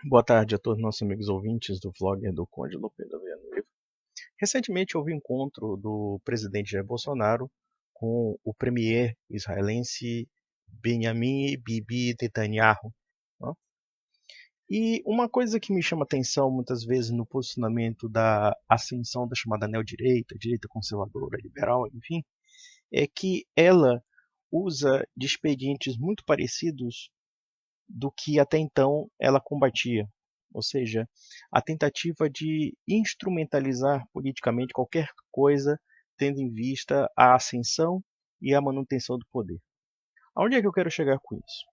Boa tarde a todos nossos amigos ouvintes do vlogger do Conde Lopedo da Villanueva. Recentemente houve um encontro do presidente Jair Bolsonaro com o premier israelense Benjamin Bibi Netanyahu, né? E uma coisa que me chama atenção muitas vezes no posicionamento da ascensão da chamada neodireita, direita conservadora, liberal, enfim, é que ela usa de expedientes muito parecidos do que até então ela combatia. Ou seja, a tentativa de instrumentalizar politicamente qualquer coisa tendo em vista a ascensão e a manutenção do poder. Aonde é que eu quero chegar com isso?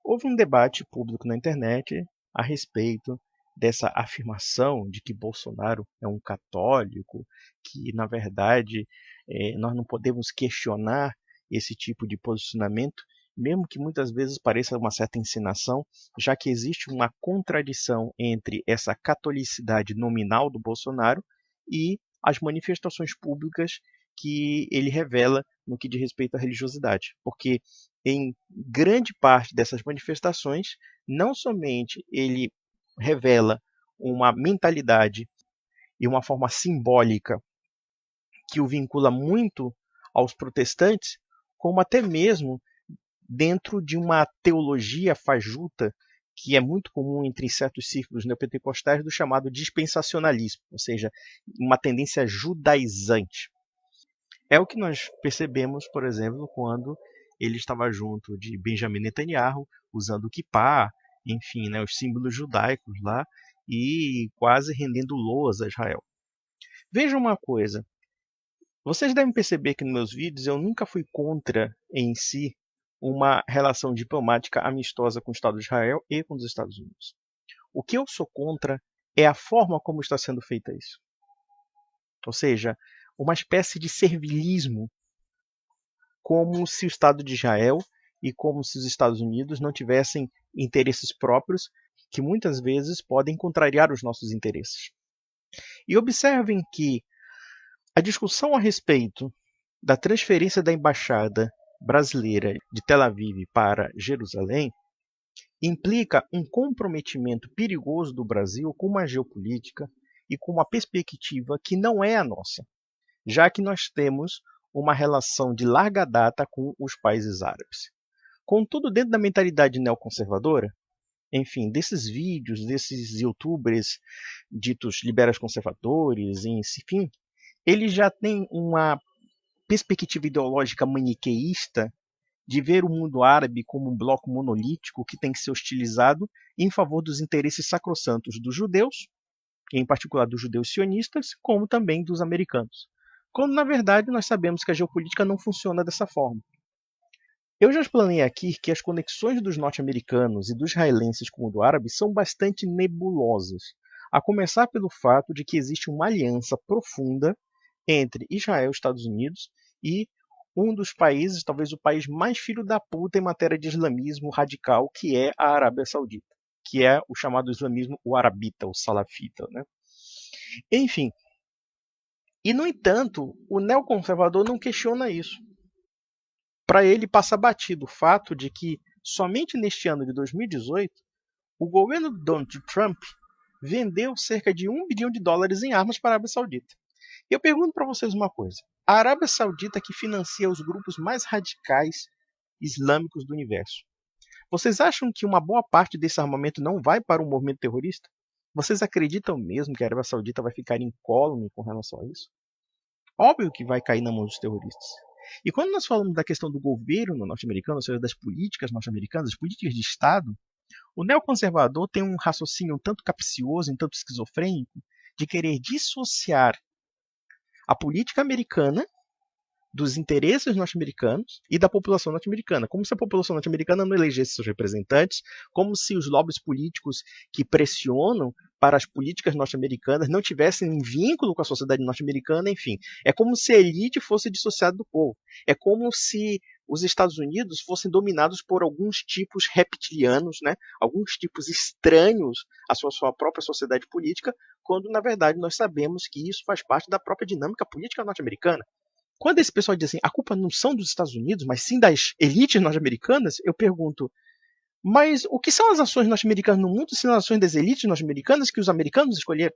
Houve um debate público na internet a respeito dessa afirmação de que Bolsonaro é um católico, que na verdade nós não podemos questionar esse tipo de posicionamento, mesmo que muitas vezes pareça uma certa encenação, já que existe uma contradição entre essa catolicidade nominal do Bolsonaro e as manifestações públicas que ele revela no que diz respeito à religiosidade. Porque em grande parte dessas manifestações, não somente ele revela uma mentalidade e uma forma simbólica que o vincula muito aos protestantes, como até mesmo dentro de uma teologia fajuta que é muito comum entre certos círculos neopentecostais do chamado dispensacionalismo, ou seja, uma tendência judaizante. É o que nós percebemos, por exemplo, quando ele estava junto de Benjamin Netanyahu, usando o kippah, enfim, né, os símbolos judaicos lá, e quase rendendo loas a Israel. Vejam uma coisa, vocês devem perceber que nos meus vídeos eu nunca fui contra, em si, uma relação diplomática amistosa com o Estado de Israel e com os Estados Unidos. O que eu sou contra é a forma como está sendo feita isso. Ou seja, uma espécie de servilismo, como se o Estado de Israel e como se os Estados Unidos não tivessem interesses próprios que muitas vezes podem contrariar os nossos interesses. E observem que a discussão a respeito da transferência da embaixada brasileira de Tel Aviv para Jerusalém implica um comprometimento perigoso do Brasil com uma geopolítica e com uma perspectiva que não é a nossa, já que nós temos uma relação de larga data com os países árabes. Contudo, dentro da mentalidade neoconservadora, enfim, desses vídeos, desses youtubers ditos liberais conservadores, enfim, eles já têm uma perspectiva ideológica maniqueísta de ver o mundo árabe como um bloco monolítico que tem que ser hostilizado em favor dos interesses sacrossantos dos judeus, em particular dos judeus sionistas, como também dos americanos. Quando, na verdade, nós sabemos que a geopolítica não funciona dessa forma. Eu já explanei aqui que as conexões dos norte-americanos e dos israelenses com o do árabe são bastante nebulosas, a começar pelo fato de que existe uma aliança profunda entre Israel e Estados Unidos e um dos países, talvez o país mais filho da puta em matéria de islamismo radical, que é a Arábia Saudita, que é o chamado islamismo o arabita, o salafita, né? Enfim, e no entanto, o neoconservador não questiona isso. Para ele passa batido o fato de que somente neste ano de 2018, o governo de Donald Trump vendeu cerca de US$ 1 bilhão em armas para a Arábia Saudita. E eu pergunto para vocês uma coisa: a Arábia Saudita que financia os grupos mais radicais islâmicos do universo, vocês acham que uma boa parte desse armamento não vai para um movimento terrorista? Vocês acreditam mesmo que a Arábia Saudita vai ficar incólume com relação a isso? Óbvio que vai cair na mão dos terroristas. E quando nós falamos da questão do governo norte-americano, ou seja, das políticas norte-americanas, das políticas de Estado, o neoconservador tem um raciocínio um tanto capcioso, um tanto esquizofrênico, de querer dissociar a política americana dos interesses norte-americanos e da população norte-americana. Como se a população norte-americana não elegesse seus representantes, como se os lobbies políticos que pressionam para as políticas norte-americanas não tivessem um vínculo com a sociedade norte-americana, enfim. É como se a elite fosse dissociada do povo. É como se os Estados Unidos fossem dominados por alguns tipos reptilianos, né? Alguns tipos estranhos à sua própria sociedade política, quando na verdade nós sabemos que isso faz parte da própria dinâmica política norte-americana. Quando esse pessoal diz assim, a culpa não são dos Estados Unidos, mas sim das elites norte-americanas, eu pergunto, Mas o que são as ações norte-americanas no mundo se não as ações das elites norte-americanas que os americanos escolheram?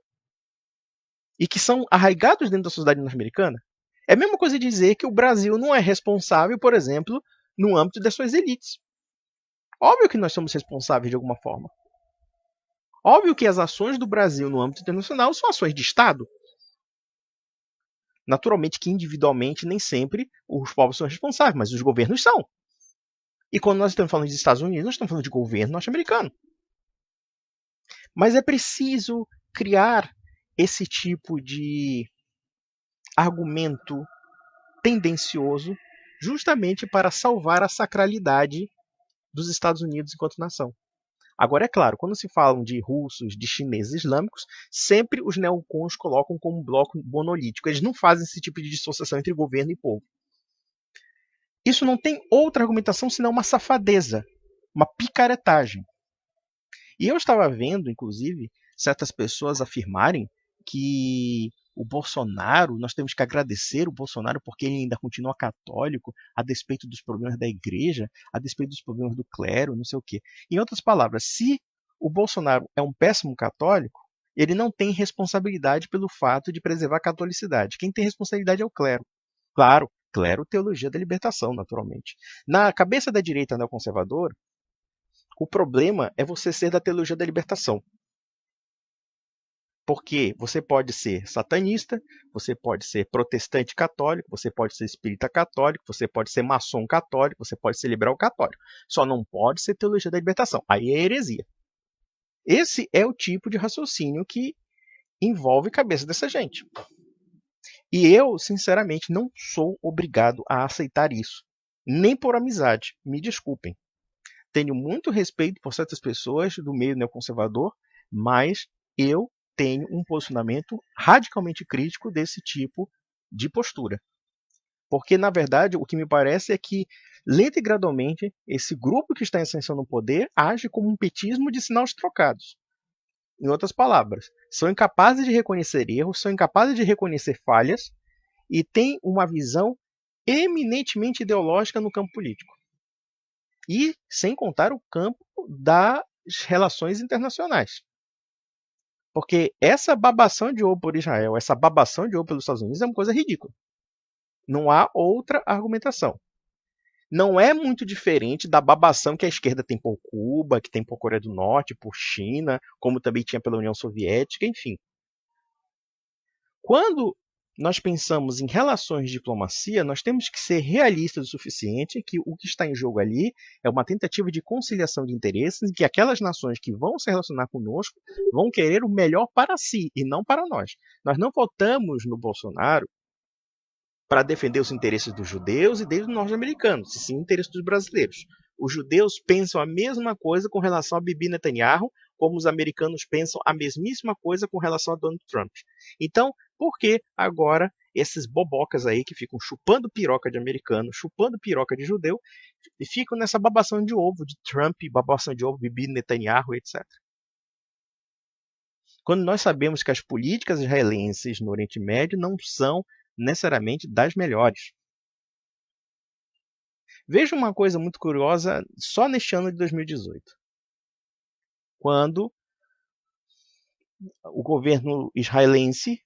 E que são arraigados dentro da sociedade norte-americana? É a mesma coisa dizer que o Brasil não é responsável, por exemplo, no âmbito das suas elites. Óbvio que nós somos responsáveis de alguma forma. Óbvio que as ações do Brasil no âmbito internacional são ações de Estado. Naturalmente que individualmente nem sempre os povos são responsáveis, mas os governos são. E quando nós estamos falando dos Estados Unidos, nós estamos falando de governo norte-americano. Mas é preciso criar esse tipo de argumento tendencioso justamente para salvar a sacralidade dos Estados Unidos enquanto nação. Agora, é claro, quando se falam de russos, de chineses islâmicos, sempre os neocons colocam como um bloco monolítico. Eles não fazem esse tipo de dissociação entre governo e povo. Isso não tem outra argumentação senão uma safadeza, uma picaretagem. E eu estava vendo, inclusive, certas pessoas afirmarem que o Bolsonaro, nós temos que agradecer o Bolsonaro porque ele ainda continua católico, a despeito dos problemas da igreja, a despeito dos problemas do clero, não sei o quê. Em outras palavras, se o Bolsonaro é um péssimo católico, ele não tem responsabilidade pelo fato de preservar a catolicidade. Quem tem responsabilidade é o clero. Claro, clero, teologia da libertação, naturalmente. Na cabeça da direita neoconservadora, o problema é você ser da teologia da libertação. Porque você pode ser satanista, você pode ser protestante católico, você pode ser espírita católico, você pode ser maçom católico, você pode ser liberal católico. Só não pode ser teologia da libertação. Aí é heresia. Esse é o tipo de raciocínio que envolve a cabeça dessa gente. E eu, sinceramente, não sou obrigado a aceitar isso. Nem por amizade. Me desculpem. Tenho muito respeito por certas pessoas do meio neoconservador, mas eu tenho um posicionamento radicalmente crítico desse tipo de postura. Porque, na verdade, o que me parece é que, lenta e gradualmente, esse grupo que está em ascensão no poder age como um petismo de sinais trocados. Em outras palavras, são incapazes de reconhecer erros, são incapazes de reconhecer falhas e têm uma visão eminentemente ideológica no campo político. E sem contar o campo das relações internacionais. Porque essa babação de ovo por Israel, essa babação de ovo pelos Estados Unidos é uma coisa ridícula. Não há outra argumentação. Não é muito diferente da babação que a esquerda tem por Cuba, que tem por Coreia do Norte, por China, como também tinha pela União Soviética, enfim. Quando nós pensamos em relações de diplomacia, nós temos que ser realistas o suficiente que o que está em jogo ali é uma tentativa de conciliação de interesses, em que aquelas nações que vão se relacionar conosco vão querer o melhor para si e não para nós. Nós não votamos no Bolsonaro para defender os interesses dos judeus e dos norte-americanos, e sim os interesses dos brasileiros. Os judeus pensam a mesma coisa com relação a Bibi Netanyahu, como os americanos pensam a mesmíssima coisa com relação a Donald Trump. Então, por que agora esses bobocas aí que ficam chupando piroca de americano, chupando piroca de judeu, e ficam nessa babação de ovo de Trump, babação de ovo, Bibi Netanyahu, etc. Quando nós sabemos que as políticas israelenses no Oriente Médio não são necessariamente das melhores. Veja uma coisa muito curiosa só neste ano de 2018, quando o governo israelense,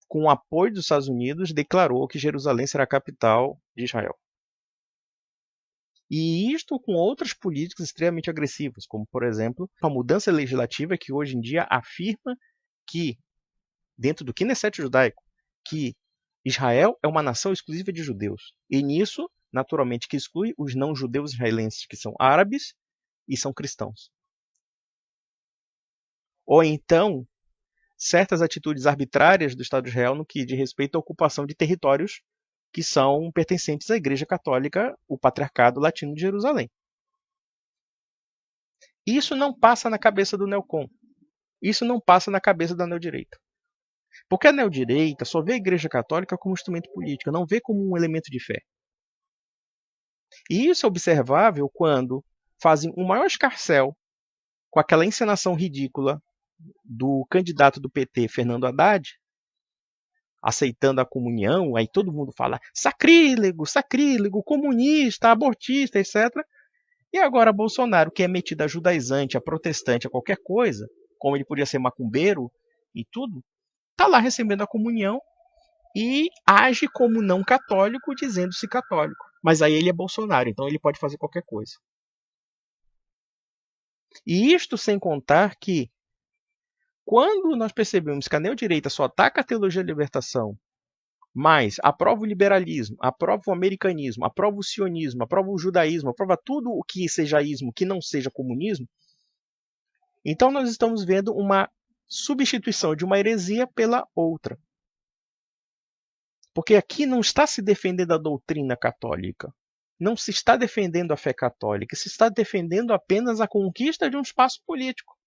com o apoio dos Estados Unidos, declarou que Jerusalém será a capital de Israel. E isto com outras políticas extremamente agressivas, como, por exemplo, a mudança legislativa que hoje em dia afirma que, dentro do Knesset judaico, que Israel é uma nação exclusiva de judeus. E nisso, naturalmente, que exclui os não-judeus israelenses, que são árabes e são cristãos. Ou então, certas atitudes arbitrárias do Estado de Israel no que diz respeito à ocupação de territórios que são pertencentes à Igreja Católica, o Patriarcado Latino de Jerusalém. Isso não passa na cabeça do neocon. Isso não passa na cabeça da neodireita. Porque a neodireita só vê a Igreja Católica como instrumento político, não vê como um elemento de fé. E isso é observável quando fazem o maior escarcéu com aquela encenação ridícula do candidato do PT, Fernando Haddad, aceitando a comunhão, aí todo mundo fala sacrílego, sacrílego, comunista, abortista, etc. E agora Bolsonaro, que é metido a judaizante, a protestante, a qualquer coisa, como ele podia ser macumbeiro e tudo, está lá recebendo a comunhão e age como não católico, dizendo-se católico. Mas aí ele é Bolsonaro, então ele pode fazer qualquer coisa. E isto sem contar que, quando nós percebemos que a neodireita só ataca a teologia da libertação, mas aprova o liberalismo, aprova o americanismo, aprova o sionismo, aprova o judaísmo, aprova tudo o que seja ismo, que não seja comunismo, então nós estamos vendo uma substituição de uma heresia pela outra. Porque aqui não está se defendendo a doutrina católica. Não se está defendendo a fé católica. Se está defendendo apenas a conquista de um espaço político.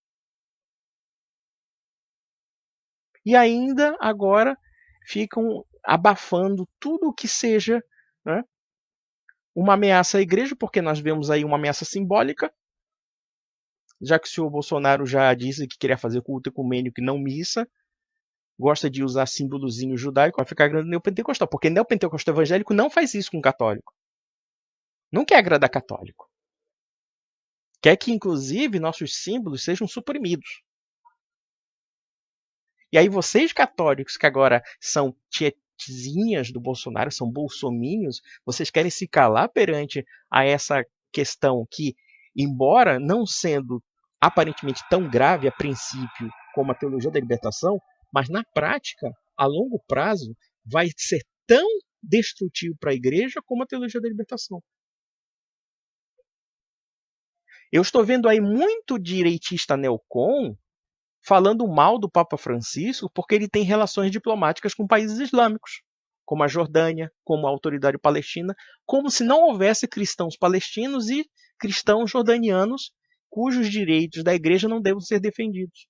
E ainda agora ficam abafando tudo o que seja, né, uma ameaça à igreja, porque nós vemos aí uma ameaça simbólica, já que o senhor Bolsonaro já disse que queria fazer culto ecumênico e não missa, gosta de usar símbolozinho judaico, vai ficar grande neopentecostal, porque neopentecostal evangélico não faz isso com católico. Não quer agradar católico. Quer que, inclusive, nossos símbolos sejam suprimidos. E aí vocês católicos, que agora são tietzinhas do Bolsonaro, são bolsominions, vocês querem se calar perante a essa questão que, embora não sendo aparentemente tão grave a princípio como a teologia da libertação, mas na prática, a longo prazo, vai ser tão destrutivo para a igreja como a teologia da libertação. Eu estou vendo aí muito direitista neocon falando mal do Papa Francisco porque ele tem relações diplomáticas com países islâmicos, como a Jordânia, como a Autoridade Palestina, como se não houvesse cristãos palestinos e cristãos jordanianos cujos direitos da igreja não devem ser defendidos.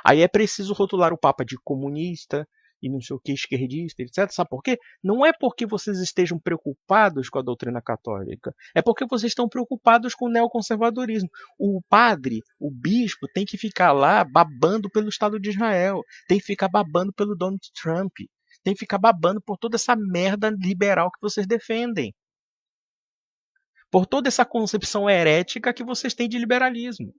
Aí é preciso rotular o Papa de comunista e não sei o que, esquerdista, etc. Sabe por quê? Não é porque vocês estejam preocupados com a doutrina católica, é porque vocês estão preocupados com o neoconservadorismo. O padre, o bispo, tem que ficar lá babando pelo Estado de Israel, tem que ficar babando pelo Donald Trump, tem que ficar babando por toda essa merda liberal que vocês defendem. Por toda essa concepção herética que vocês têm de liberalismo.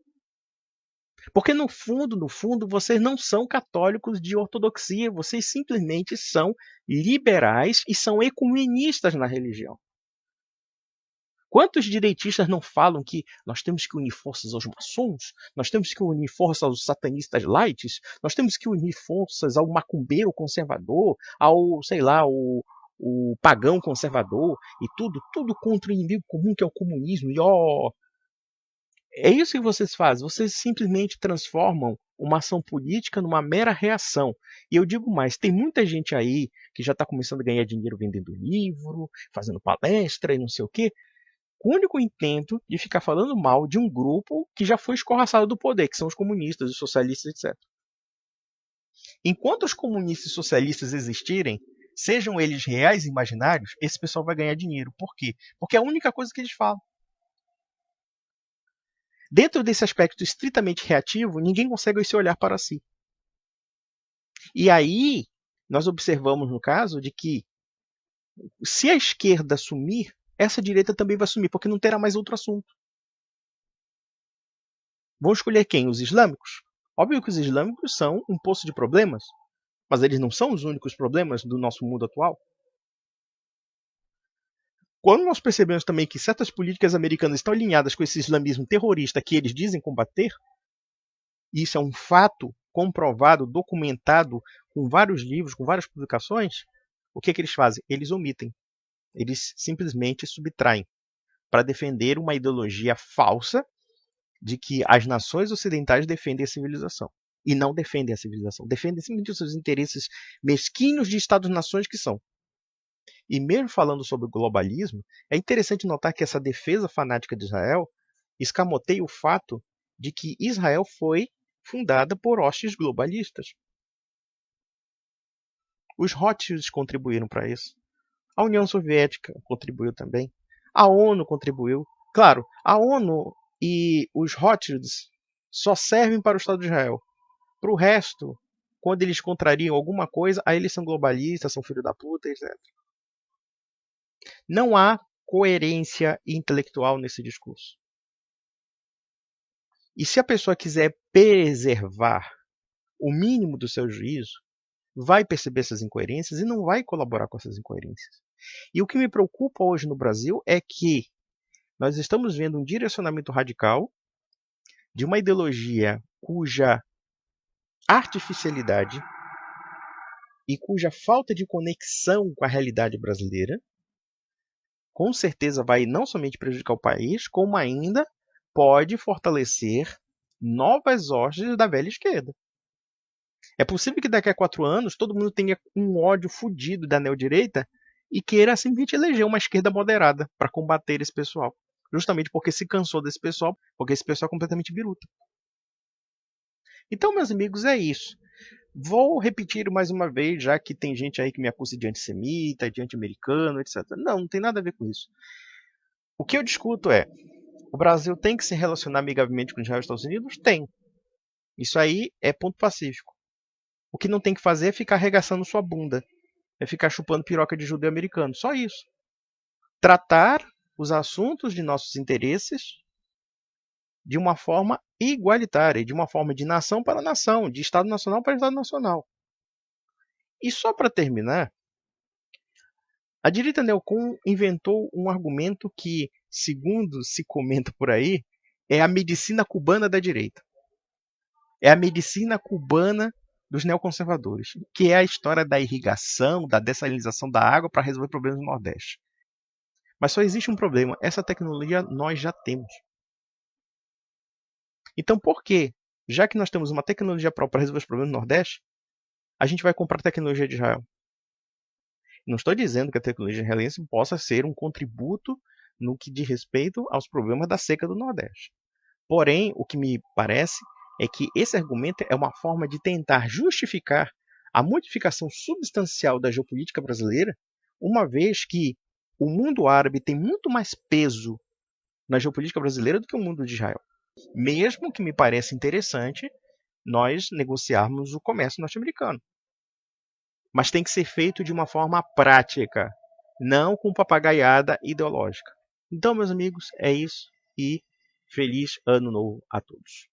Porque no fundo, vocês não são católicos de ortodoxia, vocês simplesmente são liberais e são ecumenistas na religião. Quantos direitistas não falam que nós temos que unir forças aos maçons, nós temos que unir forças aos satanistas lights, nós temos que unir forças ao macumbeiro conservador, ao, sei lá, o pagão conservador e tudo contra o inimigo comum que é o comunismo. E é isso que vocês fazem. Vocês simplesmente transformam uma ação política numa mera reação. E eu digo mais, tem muita gente aí que já está começando a ganhar dinheiro vendendo livro, fazendo palestra e não sei o quê, com o único intento de ficar falando mal de um grupo que já foi escorraçado do poder, que são os comunistas, os socialistas, etc. Enquanto os comunistas e socialistas existirem, sejam eles reais e imaginários, esse pessoal vai ganhar dinheiro. Por quê? Porque é a única coisa que eles falam. Dentro desse aspecto estritamente reativo, ninguém consegue se olhar para si. E aí, nós observamos no caso de que, se a esquerda sumir, essa direita também vai sumir, porque não terá mais outro assunto. Vão escolher quem? Os islâmicos? Óbvio que os islâmicos são um poço de problemas, mas eles não são os únicos problemas do nosso mundo atual. Quando nós percebemos também que certas políticas americanas estão alinhadas com esse islamismo terrorista que eles dizem combater, e isso é um fato comprovado, documentado, com vários livros, com várias publicações, o que eles fazem? Eles omitem. Eles simplesmente subtraem para defender uma ideologia falsa de que as nações ocidentais defendem a civilização. E não defendem a civilização. Defendem simplesmente os seus interesses mesquinhos de Estados-nações que são. E mesmo falando sobre o globalismo, é interessante notar que essa defesa fanática de Israel escamoteia o fato de que Israel foi fundada por hostes globalistas. Os Rothschilds contribuíram para isso. A União Soviética contribuiu também. A ONU contribuiu. Claro, a ONU e os Rothschilds só servem para o Estado de Israel. Para o resto, quando eles contrariam alguma coisa, aí eles são globalistas, são filho da puta, etc. Não há coerência intelectual nesse discurso. E se a pessoa quiser preservar o mínimo do seu juízo, vai perceber essas incoerências e não vai colaborar com essas incoerências. E o que me preocupa hoje no Brasil é que nós estamos vendo um direcionamento radical de uma ideologia cuja artificialidade e cuja falta de conexão com a realidade brasileira, com certeza vai não somente prejudicar o país, como ainda pode fortalecer novas hostes da velha esquerda. É possível que daqui a 4 anos todo mundo tenha um ódio fudido da neodireita e queira simplesmente eleger uma esquerda moderada para combater esse pessoal. Justamente porque se cansou desse pessoal, porque esse pessoal é completamente biruta. Então, meus amigos, é isso. Vou repetir mais uma vez, já que tem gente aí que me acusa de antissemita, de anti-americano, etc. Não tem nada a ver com isso. O que eu discuto é, o Brasil tem que se relacionar amigavelmente com Israel e Estados Unidos? Tem. Isso aí é ponto pacífico. O que não tem que fazer é ficar arregaçando sua bunda. É ficar chupando piroca de judeu americano. Só isso. Tratar os assuntos de nossos interesses de uma forma igualitária, de uma forma de nação para nação, de Estado nacional para Estado nacional. E só para terminar, a direita neocon inventou um argumento que, segundo se comenta por aí, é a medicina cubana da direita. É a medicina cubana dos neoconservadores, que é a história da irrigação, da dessalinização da água para resolver problemas no Nordeste. Mas só existe um problema, essa tecnologia nós já temos. Então por quê? Já que nós temos uma tecnologia própria para resolver os problemas no Nordeste, a gente vai comprar a tecnologia de Israel. Não estou dizendo que a tecnologia israelense possa ser um contributo no que diz respeito aos problemas da seca do Nordeste. Porém, o que me parece é que esse argumento é uma forma de tentar justificar a modificação substancial da geopolítica brasileira, uma vez que o mundo árabe tem muito mais peso na geopolítica brasileira do que o mundo de Israel. Mesmo que me pareça interessante nós negociarmos o comércio norte-americano. Mas tem que ser feito de uma forma prática, não com papagaiada ideológica. Então, meus amigos, é isso e feliz ano novo a todos.